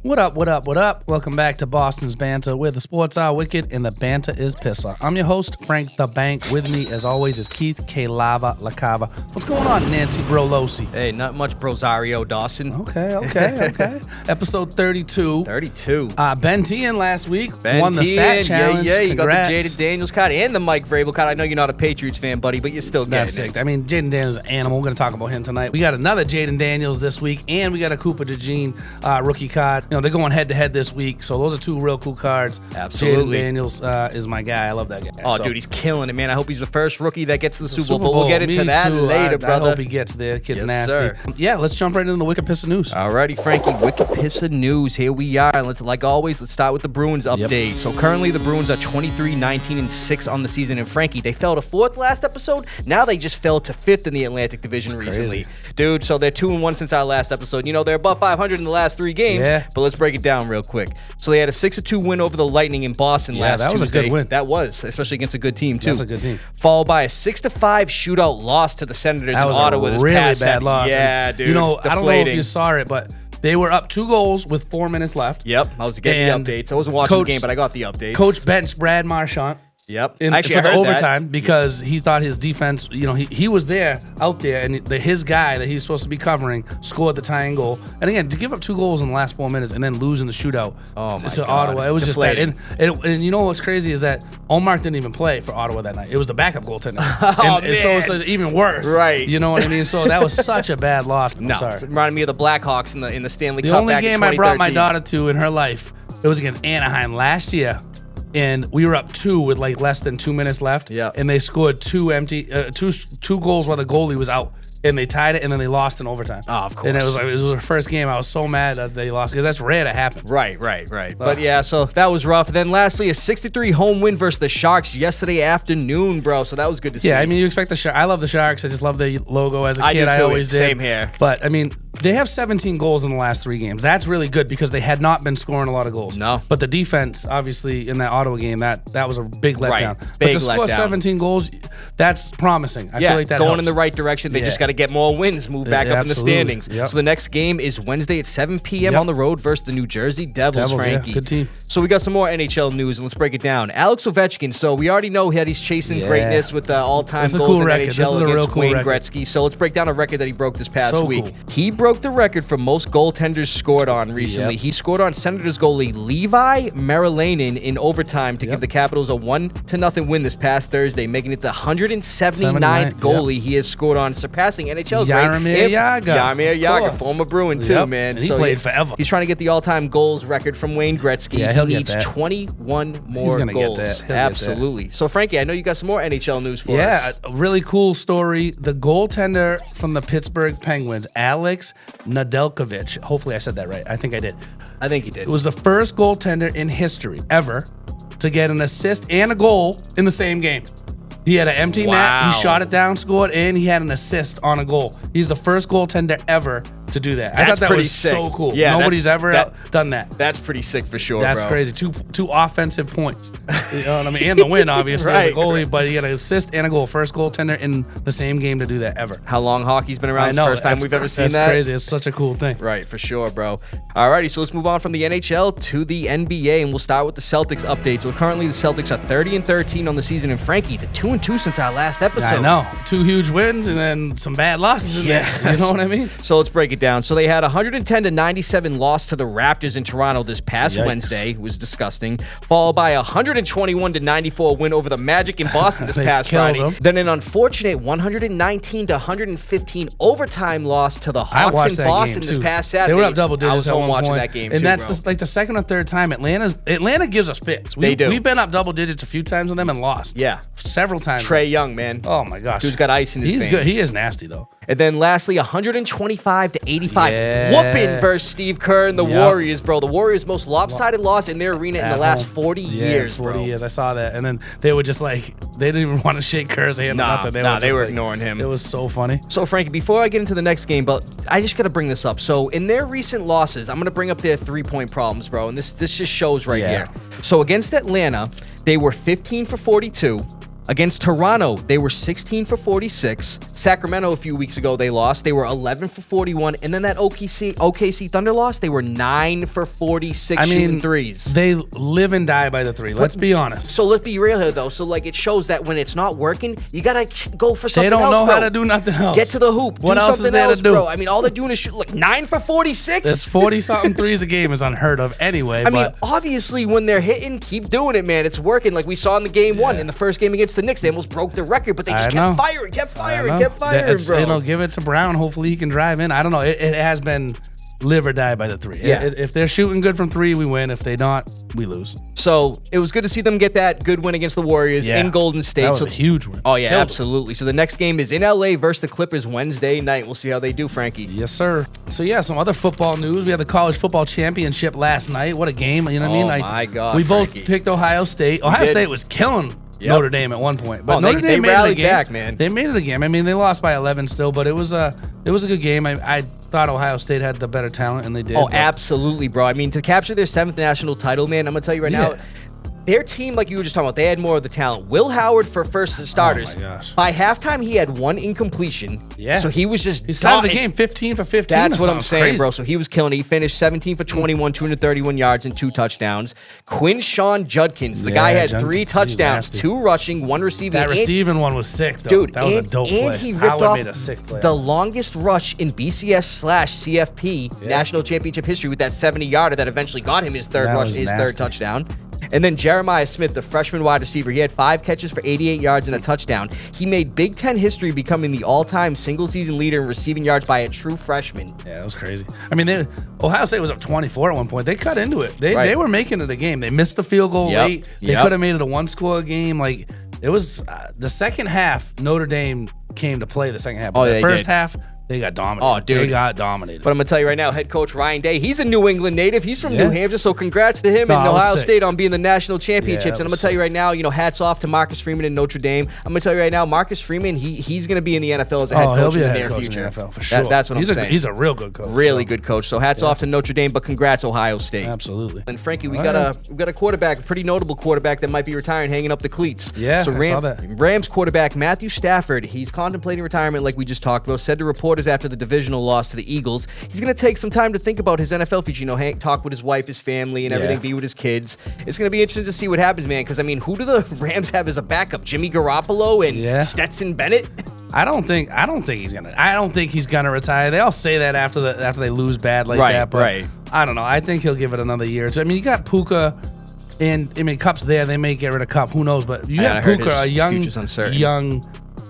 What up, what up, what up? Welcome back to Boston's Banter, where the sports are wicked and the banter is Pissah. I'm your host, Frank the Bank. With me, as always, is Keith LaCava. What's going on, Nancy Brolosi? Hey, not much, Brosario Dawson. Okay. Episode 32. 32. Ben Tian last week Ben won the stat challenge. Yeah, you Congrats. got the Jaden Daniels card and the Mike Vrabel card. I know you're not a Patriots fan, buddy, but you're still getting That's sick. I mean, Jaden Daniels is an animal. We're going to talk about him tonight. We got another Jaden Daniels this week, and we got a Cooper DeJean rookie card. You know, they're going head-to-head this week, so those are two real cool cards. Absolutely. Jaden Daniels is my guy. I love that guy. Oh, dude, he's killing it, man. I hope he's the first rookie that gets to the Super Bowl. We'll get into that later, brother. I hope he gets there. Kid's Yes, nasty. sir. Yeah, let's jump right into the Wicked Pissah news. Alrighty, Frankie, Wicked Pissah news. Here we are. And like always, let's start with the Bruins update. So currently the Bruins are 23-19-6 on the season. And Frankie, they fell to 4th last episode. Now they just fell to 5th in the Atlantic Division recently. Dude, so they're 2-1 since our last episode. You know, they're above 500 in the last 3 games. Yeah. But let's break it down real quick. So they had a 6-2 win over the Lightning in Boston last Tuesday. that was a good win. That was, especially against a good team, too. That's a good team. Followed by a 6-5 shootout loss to the Senators in Ottawa this really past bad loss. Yeah, And, dude. You know, I don't know if deflating. you saw it, but they were up 2 goals with 4 minutes left. Yep, I was getting And the updates. I wasn't watching the game, but I got the updates. Coach benched Brad Marchand. Yep. For Actually, I the heard overtime that. because he thought his defense, you know, he was out there, and his guy that he was supposed to be covering scored the tying goal. And again, to give up 2 goals in the last 4 minutes and then lose in the shootout to Ottawa, it was Deflating. just bad. And you know what's crazy is that Omar didn't even play for Ottawa that night. It was the backup goaltender. And so it's even worse. Right. You know what I mean? So that was such a bad loss. I'm No, sorry. it reminded me of the Blackhawks in the Stanley The Cup only back in game I brought my 2013. daughter to in her life, it was against Anaheim last year. And we were up 2 with like less than 2 minutes left. Yeah. And they scored 2 goals while the goalie was out. And they tied it, and then they lost in overtime. Oh, of course. And it was their first game. I was so mad that they lost because that's rare to happen. Right. But yeah, so that was rough. Then lastly, a 6-3 home win versus the Sharks yesterday afternoon, bro. So that was good to see. Yeah, I mean, you expect the Sharks. I love the Sharks. I just love the logo as a I kid. do I too. always did. Same here. But, I mean, they have 17 goals in the last 3 games. That's really good because they had not been scoring a lot of goals. No. But the defense, obviously, in that Ottawa game, that was a big letdown. But Big to score letdown. 17 goals, that's promising. I feel like that going helps. in the right direction. They Yeah. just got to get more wins, move back up in the absolutely. standings. Yep. So the next game is Wednesday at 7 p.m. Yep. on the road versus the New Jersey Devils, Yeah, Frankie. good team. So we got some more NHL news, and let's break it down. Alex Ovechkin, so we already know that he's chasing greatness with the all-time This is a goals cool in record. NHL This is a against real cool Wayne record. Gretzky. So let's break down a record that he broke this past So week. cool. He broke the record for most goaltenders scored on recently. Yep. He scored on Senators goalie Levi Marilainen in overtime to give the Capitals a 1-0 win this past Thursday, making it the 179th goalie he has scored on, surpassing NHL's Jaromir Jagr. Jaromir Of Jagr, course. former Bruin too, Yep. man. And he played forever. He's trying to get the all-time goals record from Wayne Gretzky. Yeah, he he'll get needs that. 21 more He's gonna get goals. that. He'll get that. Absolutely. So, Frankie, I know you got some more NHL news for us. Yeah, a really cool story. The goaltender from the Pittsburgh Penguins, Alex Nedeljkovic. Hopefully I said that right. I think I did. I think he did. It was the first goaltender in history ever to get an assist and a goal in the same game. He had an empty net, Wow. he shot it down, scored, and he had an assist on a goal. He's the first goaltender ever to do that. I That's thought that pretty was sick. so cool. Yeah, Nobody's that's- ever done that. That's pretty sick for sure, That's bro. crazy. Two offensive points. You know what I mean? And the win, obviously, as a Right, goalie, right. but he got an assist and a goal. First goaltender in the same game to do that ever. How long hockey's been around? I It's know. the first time that's- we've ever seen that's that. crazy. It's such a cool thing. Right, for sure, bro. Alrighty, so let's move on from the NHL to the NBA, and we'll start with the Celtics update. So currently the Celtics are 30-13 on the season, and Frankie, the 2-2 since our last episode. I know. 2 huge wins and then some bad losses in there. You know what I mean? So let's break it down. So they had 110-97 loss to the Raptors in Toronto this past Yikes. Wednesday. It was disgusting. Followed by a 121-94 win over the Magic in Boston this They past killed Friday. them. Then an unfortunate 119-115 overtime loss to the I Hawks watched in that Boston game, this too. past Saturday. They were up double digits I was at home one watching point. that game and too, that's bro. like the second or third time Atlanta gives us fits. They do. We've been up double digits a few times with them and lost. Yeah. Several times. Trey Young, man. Oh my gosh. Dude's got ice in his He's veins. good. He is nasty though. And then lastly, 125-85 Yeah. whooping versus Steve Kerr and the Yep. Warriors, bro. The Warriors' most lopsided loss in their arena in the At last home. 40 years, 40 bro. years. I saw that. And then they were just like, they didn't even want to shake Kerr's hand or Nah, nothing. they just were like- ignoring him. It was so funny. So, Frankie, before I get into the next game, but I just got to bring this up. So, in their recent losses, I'm going to bring up their three-point problems, bro. And this just shows right Yeah. here. So, against Atlanta, they were 15 for 42. Against Toronto, they were 16 for 46. Sacramento a few weeks ago, they lost. They were 11 for 41. And then that OKC Thunder loss, they were 9 for 46 shooting threes. They live and die by the three. Let's be honest. So let's be real here, though. So, like, it shows that when it's not working, you got to go for something else, They don't know bro. how to do nothing else. Get to the hoop. What do else something is there else, to do? bro. I mean, all they're doing is shoot. Look, 9 for 46? That's 40-something threes a game is unheard of anyway. I mean, obviously, when they're hitting, keep doing it, man. It's working. Like we saw in the game one. In the first game against the Knicks, they almost broke the record, but they just kept firing, bro. Give it to Brown. Hopefully he can drive in. I don't know. It has been live or die by the three. Yeah. If they're shooting good from three, we win. If they not, we lose. So it was good to see them get that good win against the Warriors in Golden State. That was a huge win. Oh, yeah, absolutely. So the next game is in LA versus the Clippers Wednesday night. We'll see how they do, Frankie. Yes, sir. So, yeah, some other football news. We had the college football championship last night. What a game. You know what I mean? My God, we both Frankie. picked Ohio State. Ohio State was killing Notre Dame at one point. But Notre Dame made it a game. Back, man. They made it a game. I mean, they lost by 11 still, but it was a good game. I thought Ohio State had the better talent, and they did. Oh, absolutely, bro. I mean, to capture their 7th national title, man, I'm going to tell you right now, their team, like you were just talking about, they had more of the talent. Will Howard for first starters. Oh, my gosh. By halftime, he had 1 incompletion. Yeah. So he was just... He started the game 15 for 15. That's what I'm saying, crazy. bro. So he was killing it. He finished 17 for 21, 231 yards and 2 touchdowns. Quinshawn Judkins, the guy had 3 touchdowns, 2 rushing, 1 receiving. That receiving one was sick, though. Dude, that was a dope play. And he ripped Howard off made a sick play. the longest rush in BCS/CFP national championship history with that 70-yarder that eventually got him his third touchdown. And then Jeremiah Smith, the freshman wide receiver, he had 5 catches for 88 yards and a touchdown. He made Big Ten history, becoming the all-time single-season leader in receiving yards by a true freshman. Yeah, that was crazy. I mean, Ohio State was up 24 at one point. They cut into it. They were making it a game. They missed the field goal late. They could have made it a one-score game. Like, it was the second half, Notre Dame came to play the second half. But the first half, they got dominated. Oh, dude. They got dominated. But I'm going to tell you right now, head coach Ryan Day, he's a New England native. He's from New Hampshire, so congrats to him and Ohio State on being the national championships. And I'm going to tell you right now, hats off to Marcus Freeman in Notre Dame. I'm going to tell you right now, Marcus Freeman, he's going to be in the NFL as a head coach in the near future. In the NFL, for sure. That's what I'm saying. He's a real good coach. Really good coach. So hats off to Notre Dame, but congrats Ohio State. Absolutely. And Frankie, we got a quarterback, a pretty notable quarterback that might be retiring, hanging up the cleats. Yeah, so I saw that. Rams quarterback Matthew Stafford, he's contemplating retirement like we just talked about, said to reporters after the divisional loss to the Eagles. He's going to take some time to think about his NFL future, talk with his wife, his family, and everything, be with his kids. It's going to be interesting to see what happens, man, because, I mean, who do the Rams have as a backup? Jimmy Garoppolo and Stetson Bennett? I don't think he's gonna retire. They all say that after they lose bad like that, but I don't know. I think he'll give it another year or two. I mean, you got Puka, and I mean, Cup's there. They may get rid of Cup. Who knows? But you got Puka, a young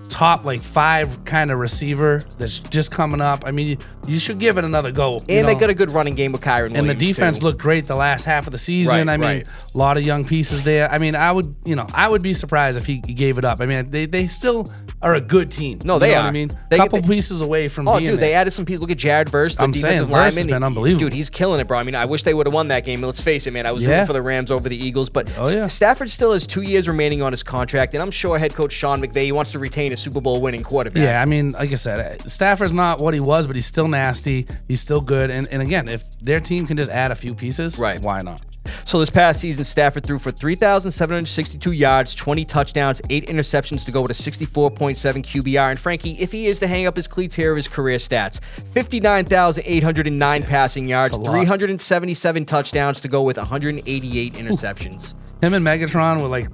top 5 kind of receiver that's just coming up. I mean, you should give it another go. And they got a good running game with Kyron Williams. And the defense looked great the last half of the season. I mean, a lot of young pieces there. I mean, I would be surprised if he gave it up. I mean, they still are a good team. No, they are. I mean, a couple pieces away from being there. They added some pieces. Look at Jared Verse, the defensive lineman. Has been unbelievable. Dude, he's killing it, bro. I mean, I wish they would have won that game. Let's face it, man. I was rooting for the Rams over the Eagles. But Stafford still has 2 years remaining on his contract, and I'm sure head coach Sean McVay wants to retain a Super Bowl winning quarterback. Yeah, I mean, like I said, Stafford's not what he was, but he's still nasty. He's still good. And again, if their team can just add a few pieces, why not? So this past season, Stafford threw for 3,762 yards, 20 touchdowns, 8 interceptions to go with a 64.7 QBR. And Frankie, if he is to hang up his cleats, here are his career stats. 59,809 passing yards, 377 touchdowns to go with 188 interceptions. Him and Megatron were like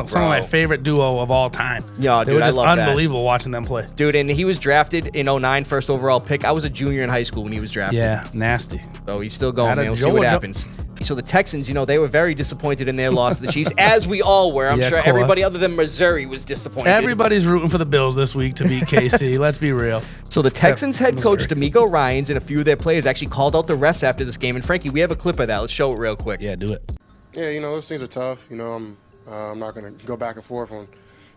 some of my favorite duo of all time. Yeah, they were just unbelievable watching them play. Dude, and he was drafted in 2009, first overall pick. I was a junior in high school when he was drafted. Yeah, nasty. So he's still going, man. We'll see what happens. So the Texans, they were very disappointed in their loss to the Chiefs, as we all were. I'm sure everybody other than Missouri was disappointed. Everybody's rooting for the Bills this week to beat KC. Let's be real. So the Texans head coach DeMeco Ryans and a few of their players actually called out the refs after this game. And Frankie, we have a clip of that. Let's show it real quick. Yeah, do it. Yeah, those things are tough. I'm not going to go back and forth on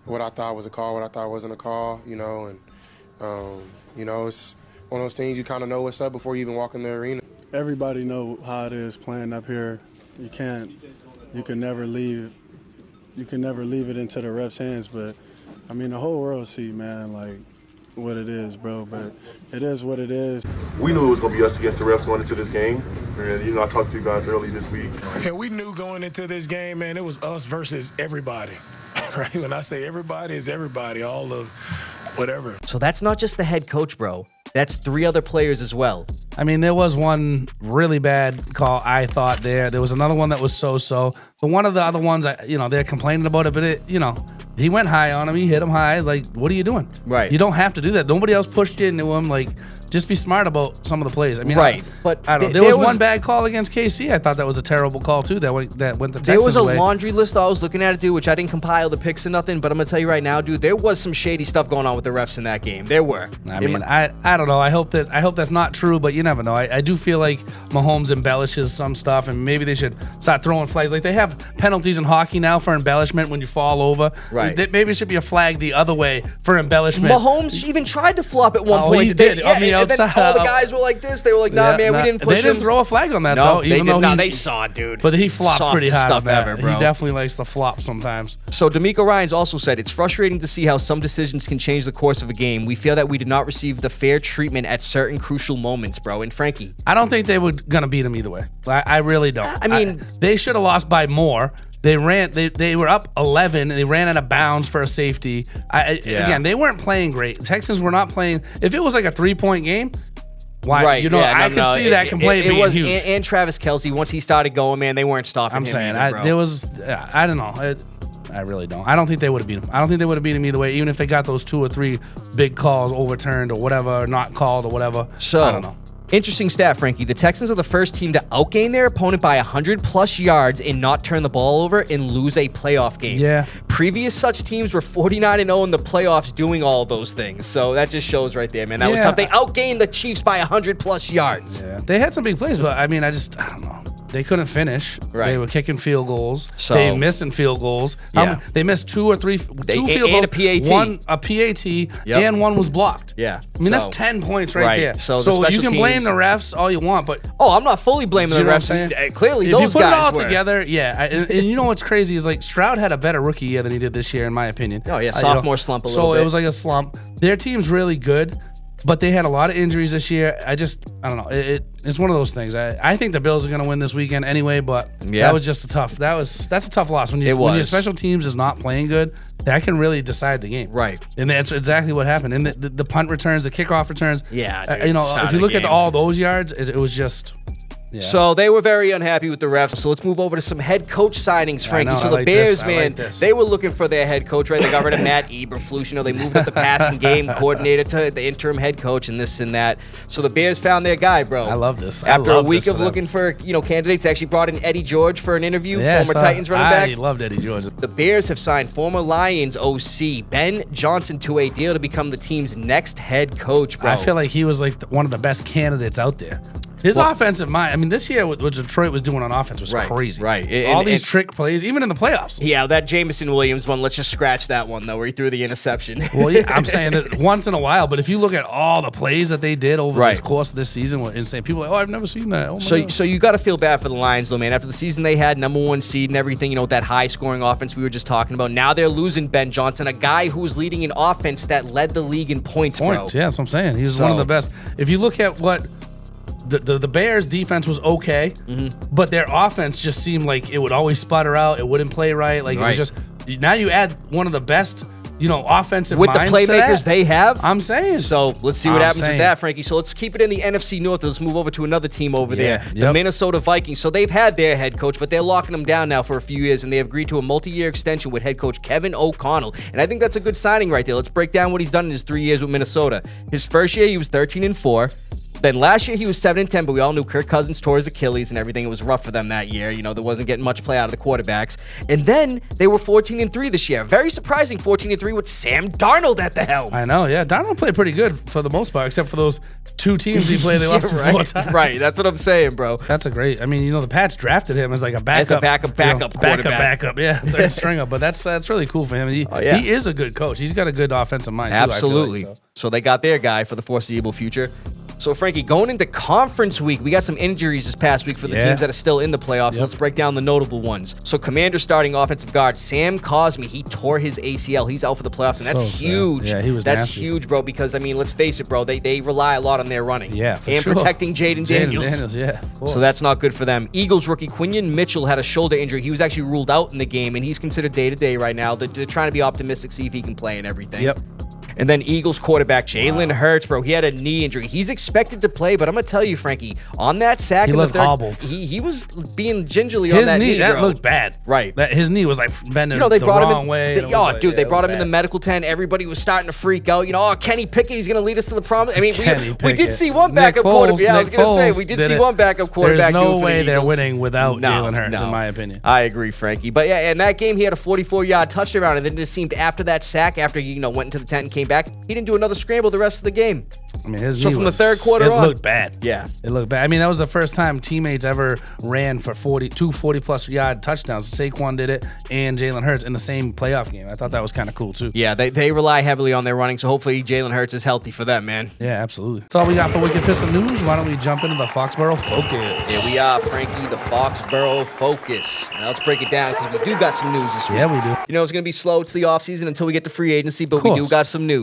what I thought was a call, what I thought wasn't a call, and it's one of those things you kind of know what's up before you even walk in the arena. Everybody know how it is playing up here. You can never leave it into the refs' hands, but I mean, the whole world see, man, like what it is, bro, but it is what it is. We knew it was going to be us against the refs going into this game. And, I talked to you guys early this week. And we knew going into this game, man, it was us versus everybody. right? When I say everybody, it's everybody, all of whatever. So that's not just the head coach, bro. That's 3 other players as well. I mean, there was one really bad call, I thought, there. There was another one that was so-so. But one of the other ones, they're complaining about it, but he went high on him. He hit him high. Like, what are you doing? Right. You don't have to do that. Nobody else pushed into him. Like, just be smart about some of the plays. I mean, right. But I don't know. There was one bad call against KC. I thought that was a terrible call, too, that went the Texans' There was a way. laundry list I was looking at it, dude, which I didn't compile the picks or nothing, but I'm going to tell you right now, dude, there was some shady stuff going on with the refs in that game. There were. I mean, I don't know. I hope that's not true, but you never know. I do feel like Mahomes embellishes some stuff, and maybe they should start throwing flags. Like, they have penalties in hockey now for embellishment when you fall over. Right. Maybe it should be a flag the other way for embellishment. Mahomes even tried to flop at one point. He did. On the outside. And then all the guys were like this. They were like, nah, man, we didn't push him. They didn't throw a flag on that, no, though. Even though they saw it, dude. But he flopped pretty hard stuff on that. ever, bro. He definitely likes to flop sometimes. So D'Amico Ryans also said, it's frustrating to see how some decisions can change the course of a game. We feel that we did not receive the fair treatment at certain crucial moments, bro. And Frankie, I don't think they were going to beat him either way. I really don't. I mean, they should have lost by more. They were up 11, and they ran out of bounds for a safety. Again, they weren't playing great. The Texans were not playing. If it was like a 3-point game, why? Right, I could see that complaint being huge. And Travis Kelce, once he started going, man, they weren't stopping him. I'm saying, either, bro. I don't know. I really don't. I don't think they would have beat him. I don't think they would have beat him either way, even if they got those 2 or 3 big calls overturned or whatever, or not called or whatever. So, I don't know. Interesting stat, Frankie. The Texans are the first team to outgain their opponent by 100-plus yards and not turn the ball over and lose a playoff game. Yeah. Previous such teams were 49-0 in the playoffs doing all those things. So that just shows right there, man. That was tough. They outgained the Chiefs by 100-plus yards. Yeah. They had some big plays, but I mean, I don't know. They couldn't finish. Right. They were kicking field goals. So, they missing field goals. Yeah. They missed 2 or 3 field goals. And a PAT. One a PAT, and one was blocked. Yeah. I mean, that's 10 points right there. So you can blame the refs all you want, but I'm not fully blaming the refs. Clearly, if those you put guys it all were. together, and you know what's crazy is like Stroud had a better rookie year than he did this year, in my opinion. Oh yeah, sophomore slump a little bit. So it was like a slump. Their team's really good, but they had a lot of injuries this year. I don't know. It's one of those things. I think the Bills are going to win this weekend anyway, but that was just that's a tough loss. When your special teams is not playing good, that can really decide the game. Right. And that's exactly what happened. And the punt returns, the kickoff returns. Yeah, dude, if you look at all those yards, it was just... Yeah. So they were very unhappy with the refs. So let's move over to some head coach signings, Frankie. So the Bears, man, they were looking for their head coach, right? They got rid of Matt Eberflus. They moved up the passing game coordinator to the interim head coach and this and that. So the Bears found their guy, bro. I love this. After a week of looking for candidates, they actually brought in Eddie George for an interview, former Titans running back. I loved Eddie George. The Bears have signed former Lions OC Ben Johnson to a deal to become the team's next head coach, bro. I feel like he was like one of the best candidates out there. His offensive mind, I mean, this year what Detroit was doing on offense was crazy. Right. All these trick plays, even in the playoffs. Yeah, that Jameson Williams one, let's just scratch that one, though, where he threw the interception. Well, yeah, I'm saying that once in a while, but if you look at all the plays that they did over the course of this season, were insane. People are like, I've never seen that. So you got to feel bad for the Lions, though, man. After the season they had, #1 seed and everything, with that high-scoring offense we were just talking about. Now they're losing Ben Johnson, a guy who was leading an offense that led the league in points, bro. Yeah, that's what I'm saying. He's one of the best. If you look at what... The Bears' defense was okay, but their offense just seemed like it would always sputter out. It wouldn't play right. Like it was just. Now you add one of the best, offensive with the minds playmakers to that. they have. I'm saying. So let's see what happens with that, Frankie. So let's keep it in the NFC North. Let's move over to another team over there, the Minnesota Vikings. So they've had their head coach, but they're locking him down now for a few years, and they have agreed to a multi-year extension with head coach Kevin O'Connell. And I think that's a good signing right there. Let's break down what he's done in his 3 years with Minnesota. His first year, he was 13-4. Then last year he was 7-10, but we all knew Kirk Cousins tore his Achilles and everything. It was rough for them that year. There wasn't getting much play out of the quarterbacks. And then they were 14-3 this year. Very surprising 14-3 with Sam Darnold at the helm. I know, yeah. Darnold played pretty good for the most part, except for those 2 teams he played. They lost 4 times. Right, that's what I'm saying, bro. That's a great. I mean, the Pats drafted him as like a backup. As a backup quarterback. Backup, yeah, third stringer. But that's really cool for him. He is a good coach. He's got a good offensive mind too. Absolutely. I feel like, so they got their guy for the foreseeable future. So, Frankie, going into conference week, we got some injuries this past week for the teams that are still in the playoffs. Yep. Let's break down the notable ones. So, Commander starting offensive guard Sam Cosme, he tore his ACL. He's out for the playoffs, and that's huge. Yeah, he was That's nasty. huge, bro, because, I mean, let's face it, bro, they rely a lot on their running. Yeah, for and sure. protecting Jaden Daniels. Yeah. Cool. So that's not good for them. Eagles rookie Quinion Mitchell had a shoulder injury. He was actually ruled out in the game, and he's considered day-to-day right now. They're trying to be optimistic, see if he can play and everything. Yep. And then Eagles quarterback Jalen Hurts, bro, he had a knee injury. He's expected to play, but I'm going to tell you, Frankie, on that sack in the third, hobbled. He was being gingerly on that knee, that bro. looked bad. Right. His knee was like bending they the brought wrong him way. They brought him in the medical tent. Everybody was starting to freak out. Kenny Pickett's going to lead us to the promise. I mean, we did see one backup quarterback. Yeah, I was going to say, we did see one backup quarterback. There's no way they're winning without Jalen Hurts, in my opinion. I agree, Frankie. But yeah, in that game, he had a 44-yard touchdown, and then it just seemed after that sack, after he went into the tent and came back, he didn't do another scramble the rest of the game. I mean, his so knee from was, the third quarter it on, looked bad. Yeah, it looked bad. I mean, that was the first time teammates ever ran for 40+ yard touchdowns. Saquon did it, and Jalen Hurts in the same playoff game. I thought that was kind of cool too. Yeah, they rely heavily on their running, so hopefully Jalen Hurts is healthy for them, man. Yeah, absolutely. That's all we got for Wicked Pissah News. Why don't we jump into the Foxborough Focus? Here we are, Frankie, the Foxborough Focus. Now let's break it down because we do got some news this week. Yeah, we do. It's going to be slow. It's the offseason until we get to free agency, but we do got some news.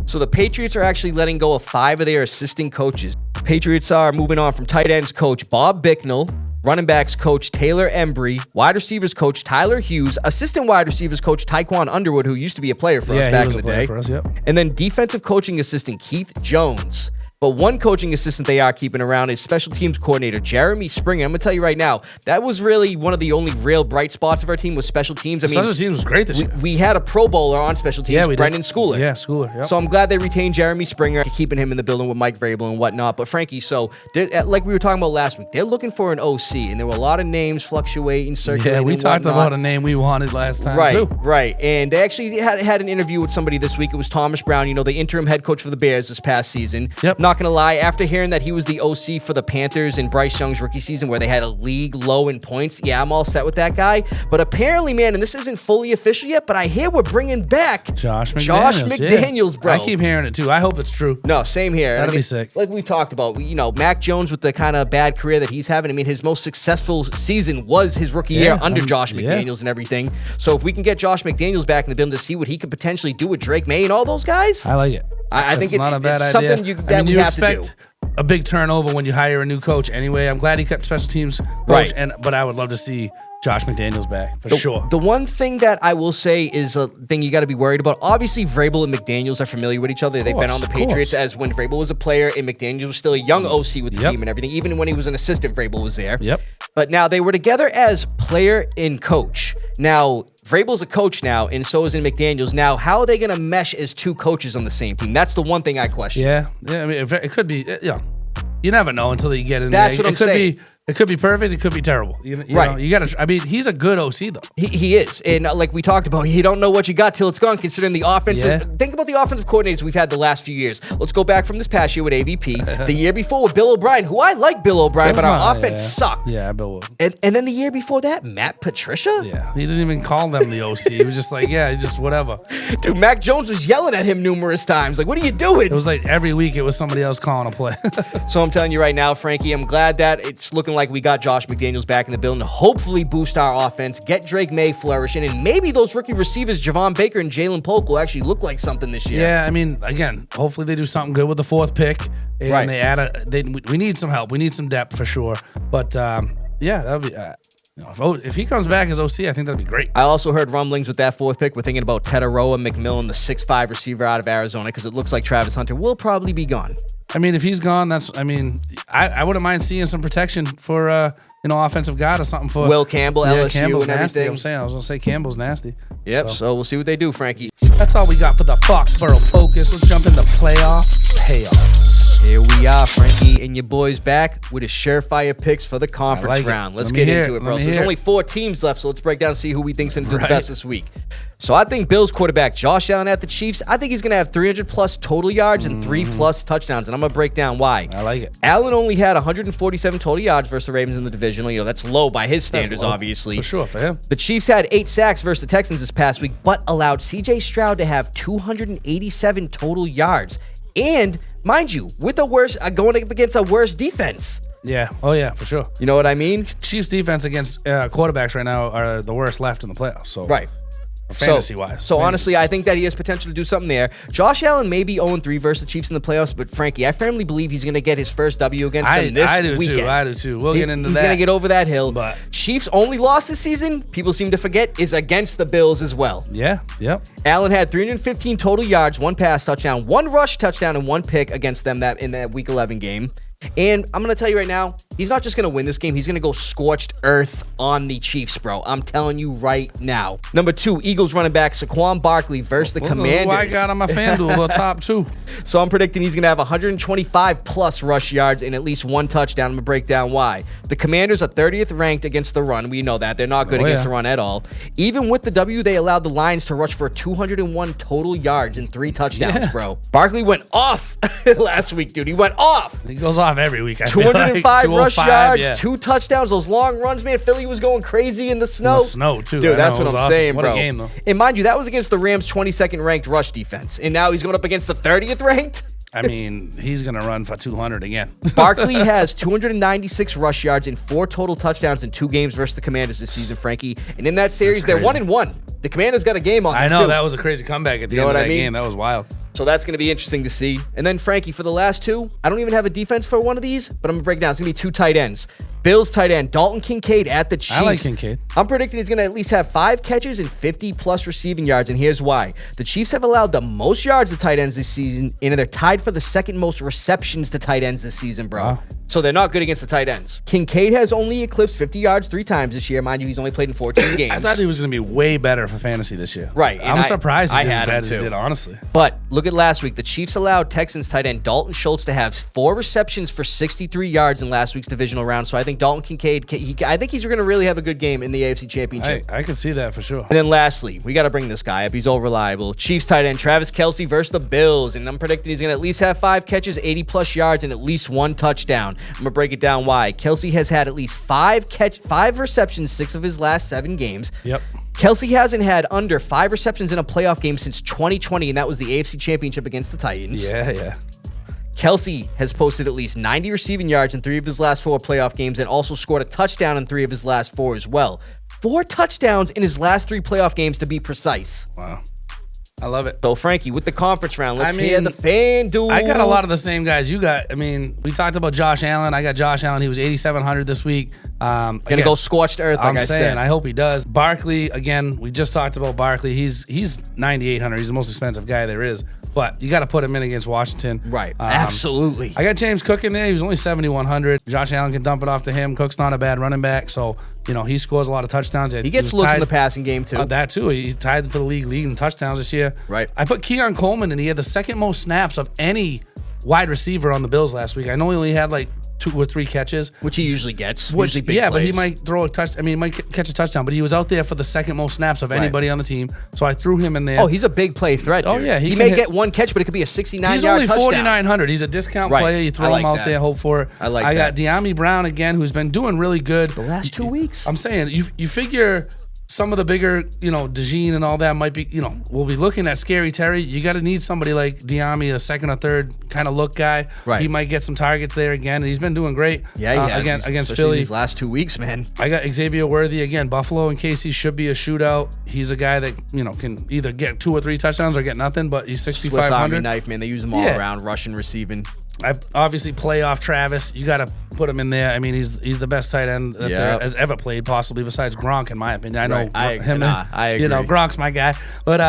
So the Patriots are actually letting go of 5 of their assistant coaches. Patriots are moving on from tight ends coach Bob Bicknell, running backs coach Taylor Embry, wide receivers coach Tyler Hughes, assistant wide receivers coach Tyquan Underwood, who used to be a player for us back in the day. For us, yep. And then defensive coaching assistant Keith Jones. But one coaching assistant they are keeping around is special teams coordinator Jeremy Springer. I'm going to tell you right now, that was really one of the only real bright spots of our team was special teams. Special teams was great this year. We had a Pro Bowler on special teams, Brendan Schooler. Yeah, Schooler. Yep. So I'm glad they retained Jeremy Springer, keeping him in the building with Mike Vrabel and whatnot. But Frankie, so like we were talking about last week, they're looking for an OC, and there were a lot of names fluctuating, circulating. Yeah, we talked about a name we wanted last time right, too. Right. And they actually had an interview with somebody this week. It was Thomas Brown, the interim head coach for the Bears this past season. Yep. Not going to lie, after hearing that he was the OC for the Panthers in Bryce Young's rookie season where they had a league low in points, yeah, I'm all set with that guy. But apparently, man, and this isn't fully official yet, but I hear we're bringing back Josh McDaniels, bro. I keep hearing it too. I hope it's true. No, same here. That'd be sick. Like we've talked about, Mac Jones with the kind of bad career that he's having. I mean, his most successful season was his rookie year under Josh McDaniels and everything. So if we can get Josh McDaniels back in the building to see what he could potentially do with Drake May and all those guys, I like it. I think not a bad it's idea. something we have to do. A big turnover when you hire a new coach. Anyway, I'm glad he kept special teams coach, but I would love to see Josh McDaniels back for sure. The one thing that I will say is a thing you got to be worried about. Obviously, Vrabel and McDaniels are familiar with each other. They've been on the Patriots as when Vrabel was a player and McDaniels was still a young OC with the team and everything. Even when he was an assistant, Vrabel was there. Yep. But now they were together as player and coach. Now, Vrabel's a coach now, and so is in McDaniels. Now, how are they going to mesh as two coaches on the same team? That's the one thing I question. Yeah. I mean, it could be. You never know until you get in there. That's what I'm saying. It could be perfect. It could be terrible. You know, you got to. I mean, he's a good OC though. He is, and like we talked about, you don't know what you got till it's gone. Considering the offense, think about the offensive coordinators we've had the last few years. Let's go back from this past year with AVP, the year before with Bill O'Brien, who I like Bill O'Brien, but our offense sucked. Yeah, Bill. And then the year before that, Matt Patricia. Yeah, he didn't even call them the OC. He was just like, just whatever. Dude, Mac Jones was yelling at him numerous times. Like, what are you doing? It was like every week it was somebody else calling a play. So I'm telling you right now, Frankie, I'm glad that it's looking like we got Josh McDaniels back in the building to hopefully boost our offense, get Drake May flourishing, and maybe those rookie receivers, Javon Baker and Jalen Polk, will actually look like something this year. Yeah, I mean, again, hopefully they do something good with the 4th pick, and they add we need some help. We need some depth for sure. But that would be. If he comes back as OC, I think that'd be great. I also heard rumblings with that 4th pick. We're thinking about Tetaroa McMillan, the 6'5" receiver out of Arizona, because it looks like Travis Hunter will probably be gone. I mean, if he's gone, I wouldn't mind seeing some protection for offensive guard or something for Will Campbell, LSU, Campbell's and nasty. everything. I was gonna say Campbell's nasty. Yep. So we'll see what they do, Frankie. That's all we got for the Foxborough Focus. Let's jump into playoff payoffs. Here we are, Frankie, and your boys back with a surefire picks for the conference round. Let's get into it, bro. So there's only 4 teams left, so let's break down and see who we think's going to do the best this week. So I think Bills quarterback Josh Allen at the Chiefs, I think he's going to have 300-plus total yards and 3+ touchdowns, and I'm going to break down why. I like it. Allen only had 147 total yards versus the Ravens in the division. That's low by his standards, obviously. For sure, for him. The Chiefs had 8 sacks versus the Texans this past week, but allowed C.J. Stroud to have 287 total yards. And mind you, with going up against a worse defense. Yeah. Oh, yeah, for sure. You know what I mean? Chiefs defense against quarterbacks right now are the worst left in the playoffs. So right. Fantasy-wise. So honestly, I think that he has potential to do something there. Josh Allen may be 0-3 versus the Chiefs in the playoffs, but Frankie, I firmly believe he's going to get his first W against them this weekend. I do too. We'll get into that. He's going to get over that hill. But Chiefs' only loss this season, people seem to forget, is against the Bills as well. Yeah, yep. Allen had 315 total yards, 1 pass touchdown, 1 rush touchdown, and 1 pick against them in that Week 11 game. And I'm going to tell you right now, he's not just going to win this game. He's going to go scorched earth on the Chiefs, bro. I'm telling you right now. Number 2, Eagles running back Saquon Barkley versus the Commanders. Who I got on my FanDuel, the top 2. So I'm predicting he's going to have 125-plus rush yards and at least 1 touchdown. I'm going to break down why. The Commanders are 30th ranked against the run. We know that. They're not good against the run at all. Even with the W, they allowed the Lions to rush for 201 total yards and 3 touchdowns, bro. Barkley went off last week, dude. He went off. He goes off every week. 205 rush yards, 2 touchdowns, those long runs, man. Philly was going crazy in the snow. In the snow, too. Dude, that's what I'm saying, bro. What a game, though. And mind you, that was against the Rams' 22nd ranked rush defense. And now he's going up against the 30th ranked? I mean, he's going to run for 200 again. Barkley has 296 rush yards and 4 total touchdowns in 2 games versus the Commanders this season, Frankie. And in that series, they're 1-1. The Commanders got a game on them, I know, too. that was a crazy comeback at the end of that game. That was wild. So that's going to be interesting to see. And then, Frankie, for the last 2, I don't even have a defense for one of these, but I'm going to break down. It's going to be 2 tight ends. Bills tight end, Dalton Kincaid at the Chiefs. I like Kincaid. I'm predicting he's going to at least have 5 catches and 50-plus receiving yards, and here's why. The Chiefs have allowed the most yards to tight ends this season, and they're tied for the 2nd most receptions to tight ends this season, bro. Wow. So they're not good against the tight ends. Kincaid has only eclipsed 50 yards 3 times this year. Mind you, he's only played in 14 games. I thought he was going to be way better for fantasy this year. Right. I'm surprised he did as bad as he too. did, honestly. But look at last week. The Chiefs allowed Texans tight end Dalton Schultz to have 4 receptions for 63 yards in last week's divisional round. So I think Dalton Kincaid, I think he's going to really have a good game in the AFC Championship. I can see that for sure. And then lastly, we got to bring this guy up. He's all reliable. Chiefs tight end Travis Kelce versus the Bills. And I'm predicting he's going to at least have 5 catches, 80-plus yards, and at least 1 touchdown. I'm going to break it down why. Kelce has had at least 5 receptions 6 of his last 7 games. Yep. Kelce hasn't had under 5 receptions in a playoff game since 2020, and that was the AFC Championship against the Titans. Yeah. Kelce has posted at least 90 receiving yards in 3 of his last 4 playoff games and also scored a touchdown in 3 of his last 4 as well. 4 touchdowns in his last 3 playoff games, to be precise. Wow. I love it. So, Frankie, with the conference round, let's hear the FanDuel. I got a lot of the same guys you got. I mean, we talked about Josh Allen. I got Josh Allen. He was 8,700 this week. Gonna go scorched earth, like I said. I hope he does. Barkley, again, we just talked about Barkley. He's 9,800. He's the most expensive guy there is. But you got to put him in against Washington. Right. Absolutely. I got James Cook in there. He was only 7,100. Josh Allen can dump it off to him. Cook's not a bad running back. So, he scores a lot of touchdowns. He gets looks in the passing game, too. That, too. He tied for the league in touchdowns this year. Right. I put Keon Coleman, and he had the 2nd most snaps of any wide receiver on the Bills last week. I know he only had like 2 or 3 catches, which he usually gets. Usually big plays. But he might throw a touch. I mean, he might catch a touchdown. But he was out there for the 2nd most snaps of anybody on the team. So I threw him in there. Oh, he's a big play threat. Dude. Oh yeah, he may get 1 catch, but it could be a 69-yard touchdown. He's only 4,900. He's a discount player. You throw him out there, hope for it. I got De'Ami Brown again, who's been doing really good the last 2 weeks. I'm saying you figure. Some of the bigger, DeJean and all that might be, we'll be looking at Scary Terry. You got to need somebody like De'Ami, a 2nd or 3rd kind of look guy. Right. He might get some targets there again. And he's been doing great. Yeah, against Philly. These last 2 weeks, man. I got Xavier Worthy again. Buffalo and KC should be a shootout. He's a guy that can either get 2 or 3 touchdowns or get nothing. But he's 6,500. Swiss Army knife, man. They use him all around, rushing, receiving. I obviously play off Travis. You got to put him in there. I mean, he's the best tight end that there has ever played, possibly besides Gronk, in my opinion. I know I agree. Gronk's my guy, but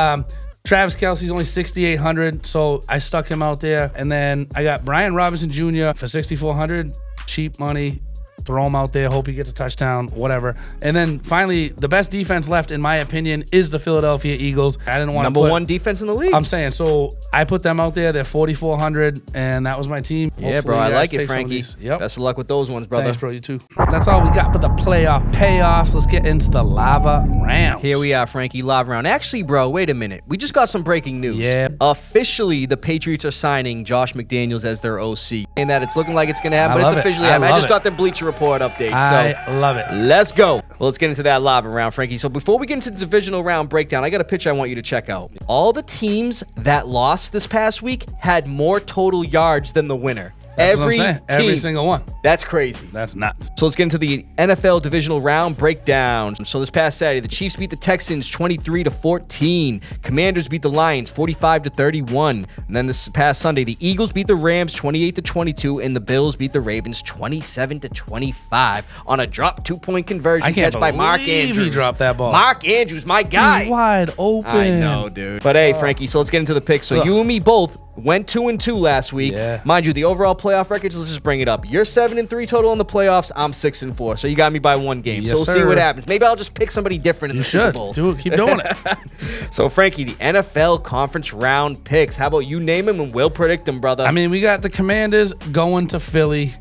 Travis Kelce's only 6,800, so I stuck him out there. And then I got Brian Robinson Jr. for 6,400, cheap money. Throw him out there, hope he gets a touchdown, whatever. And then finally, the best defense left, in my opinion, is the Philadelphia Eagles. I didn't want to number 1 defense in the league. I'm saying, so I put them out there. They're 4,400, and that was my team. Yeah, hopefully, bro, I like it, Frankie. Yep. Best of luck with those ones, brother. Thanks, bro. You too. That's all we got for the playoff payoffs. Let's get into the lava round. Here we are, Frankie, lava round. Actually, bro, wait a minute. We just got some breaking news. Yeah. Officially, the Patriots are signing Josh McDaniels as their OC. And that it's looking like it's going to happen, but it's officially happened. I just got the Bleacher Report report update. I love it. Let's go. Well, let's get into that lava round, Frankie. So before we get into the divisional round breakdown, I got a picture I want you to check out. All the teams that lost this past week had more total yards than the winner. That's what I'm saying. Every single one. That's crazy. That's nuts. So let's get into the NFL divisional round breakdown. So this past Saturday, the Chiefs beat the Texans 23-14. Commanders beat the Lions 45-31. And then this past Sunday, the Eagles beat the Rams 28-22, and the Bills beat the Ravens 27-25 on a drop 2-point conversion catch by Mark Andrews. He dropped that ball. Mark Andrews, my guy. He's wide open. I know, dude. But hey, Frankie, so let's get into the picks. So you and me both went 2-2 last week. Yeah. Mind you, the overall playoff records, let's just bring it up. You're 7-3 total in the playoffs. I'm 6-4. So you got me by 1 game. Yes, so we'll see what happens. Maybe I'll just pick somebody different in the Super Bowl. Do it. Keep doing it. So, Frankie, the NFL conference round picks. How about you name them and we'll predict them, brother? I mean, we got the Commanders going to Philly.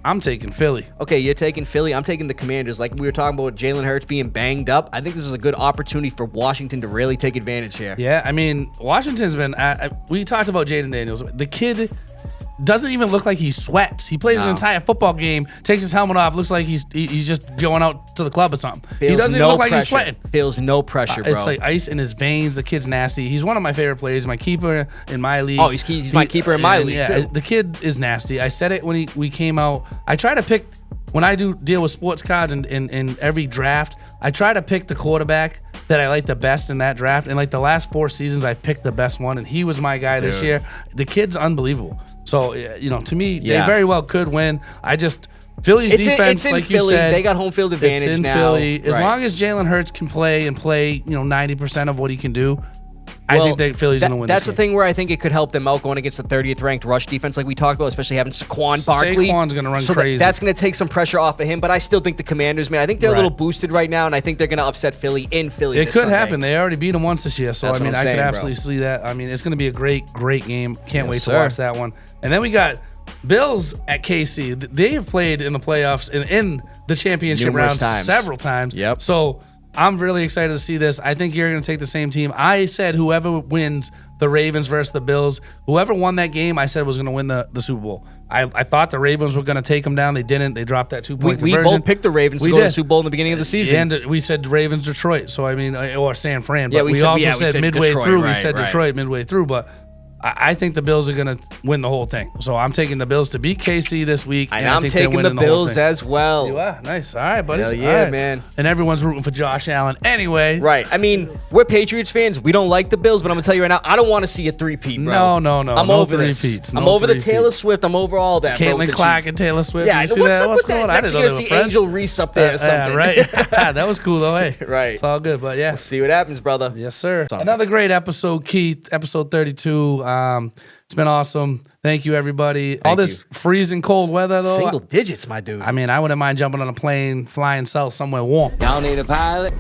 I'm taking Philly. Okay, you're taking Philly. I'm taking the Commanders. Like we were talking about Jalen Hurts being banged up, I think this is a good opportunity for Washington to really take advantage here. Yeah, I mean, Washington's been... we talked about Jaden Daniels. The kid doesn't even look like he sweats. He plays an entire football game, takes his helmet off, looks like he's just going out to the club or something. He doesn't even look like he's sweating. Feels no pressure, bro. It's like ice in his veins. The kid's nasty. He's one of my favorite players. My keeper in my league. Oh, he's my keeper in my league, yeah, too. The kid is nasty. I said it when we came out. I try to pick... When I do deal with sports cards in every draft, I try to pick the quarterback that I like the best in that draft. And like the last 4 seasons, I picked the best one, and he was my guy this year. The kid's unbelievable. So, to me, they very well could win. Philly's defense, it's in like Philly. you said, they got home field advantage it's in now. Philly. As Right. long as Jalen Hurts can play 90% of what he can do, I think that Philly's going to win That's this the game. thing where I think it could help them out going against the 30th ranked rush defense like we talked about, especially having Saquon Barkley. Saquon's going to run crazy. That's going to take some pressure off of him, but I still think the Commanders, man, I think they're a little boosted right now, and I think they're going to upset Philly in Philly It this could Sunday. happen. They already beat them once this year, so That's I mean, what I'm I could saying, absolutely see that. I mean, it's going to be a great game. Can't wait to sir. watch that one. And then we got Bills at KC. They have played in the playoffs and in the championship Numerous round times. several times. Yep. So I'm really excited to see this. I think you're going to take the same team. I said whoever wins the Ravens versus the Bills, whoever won that game, I said was going to win the Super Bowl. I thought the Ravens were going to take them down. They didn't. They dropped that 2-point We conversion. both picked the Ravens to go to the Super Bowl in the beginning of the season. And we said Ravens Detroit. So I mean, or San Fran. But Yeah, we said midway Detroit, through. right, We said right. Detroit midway through. But I think the Bills are going to win the whole thing. So I'm taking the Bills to beat KC this week. And I I'm think they're taking the winning whole Bills thing. as well. You are? Nice. All right, buddy. Hell yeah, All right. man. And everyone's rooting for Josh Allen anyway. Right. I mean, we're Patriots fans. We don't like the Bills, but I'm going to tell you right now, I don't want to see a three-peat, bro. No. I'm no over this. three-peats. I'm No over the three-peats. Taylor Swift. I'm over all that, bro. Caitlin with the Clark Chiefs. and Taylor Swift. Yeah, you see what's that? up What's with that? going on? I Next didn't you're know going they to were see friends. Angel Reese up there or something. Right. That was cool though, hey. Right. It's all good, but yeah. See what happens, brother. Yes, sir. Another great episode, Keith. Episode 32. It's been awesome. Thank you, everybody. All this freezing cold weather, though. Single digits, my dude. I mean, I wouldn't mind jumping on a plane, flying south somewhere warm. Y'all need a pilot?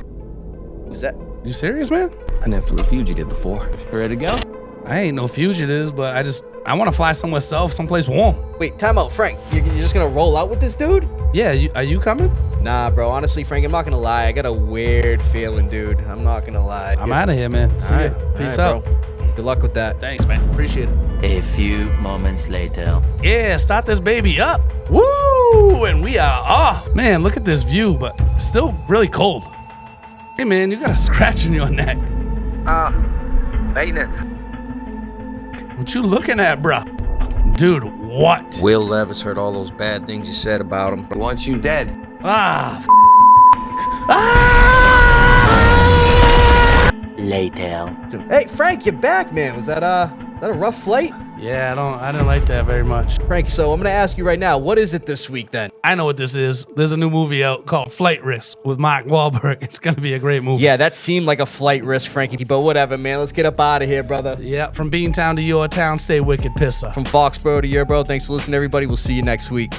Who's that? You serious, man? I never flew a fugitive before. Ready to go? I ain't no fugitives, but I want to fly somewhere south, someplace warm. Wait, time out. Frank, you're just going to roll out with this dude? Yeah, are you coming? Nah, bro. Honestly, Frank, I'm not going to lie. I got a weird feeling, dude. I'm not going to lie. I'm out of here, man. See ya. Peace out. Bro. Good luck with that. Thanks, man. Appreciate it. A few moments later. Yeah, start this baby up. Woo! And we are off. Man, look at this view, but still really cold. Hey, man, you got a scratch in your neck. Maintenance. What you looking at, bro? Dude, what? Will Levis heard all those bad things you said about him. He wants you dead. Later. Hey, Frank, you're back, man. Was that a rough flight? Yeah, I didn't like that very much. Frank, so I'm going to ask you right now, what is it this week then? I know what this is. There's a new movie out called Flight Risk with Mark Wahlberg. It's going to be a great movie. Yeah, that seemed like a flight risk, Frankie, but whatever, man. Let's get up out of here, brother. Yeah, from Beantown to your town, stay wicked, Pissah. From Foxborough to your bro, thanks for listening, everybody. We'll see you next week.